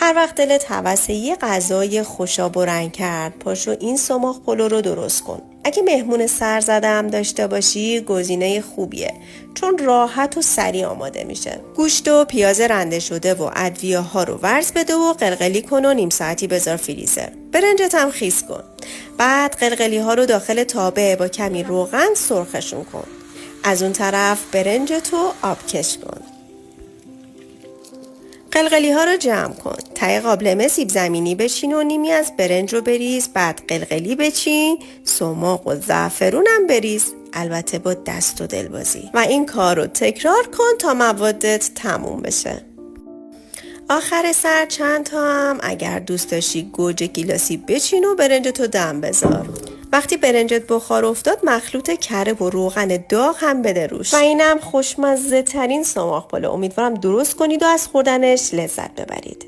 هر وقت دلت هوس یه غذای خوشاب و رنگ کرد، پاشو این سماق پلو رو درست کن. اگه مهمون سر زده هم داشته باشی گزینه خوبیه، چون راحت و سریع آماده میشه. گوشت و پیاز رنده شده و ادویه ها رو ورز بده و قلقلی کن و نیم ساعتی بذار فریزر. برنجت هم خیس کن. بعد قلقلی ها رو داخل تابه با کمی روغن سرخشون کن. از اون طرف برنجتو آبکش کن. قلقلی ها رو جمع کن. ته قابلمه سیب زمینی بچین و نیمی از برنج رو بریز. بعد قلقلی بچین، سماق و زعفرون هم بریز، البته با دست و دلبازی، و این کار رو تکرار کن تا موادت تموم بشه. آخر سر چند تا هم اگر دوست داشتی گوجه گیلاسی بچین و برنجتو دم بذار. وقتی برنجت بخار افتاد مخلوط کره و روغن داغ هم بده روش و اینم خوشمزه ترین سماق پلو. امیدوارم درست کنید و از خوردنش لذت ببرید.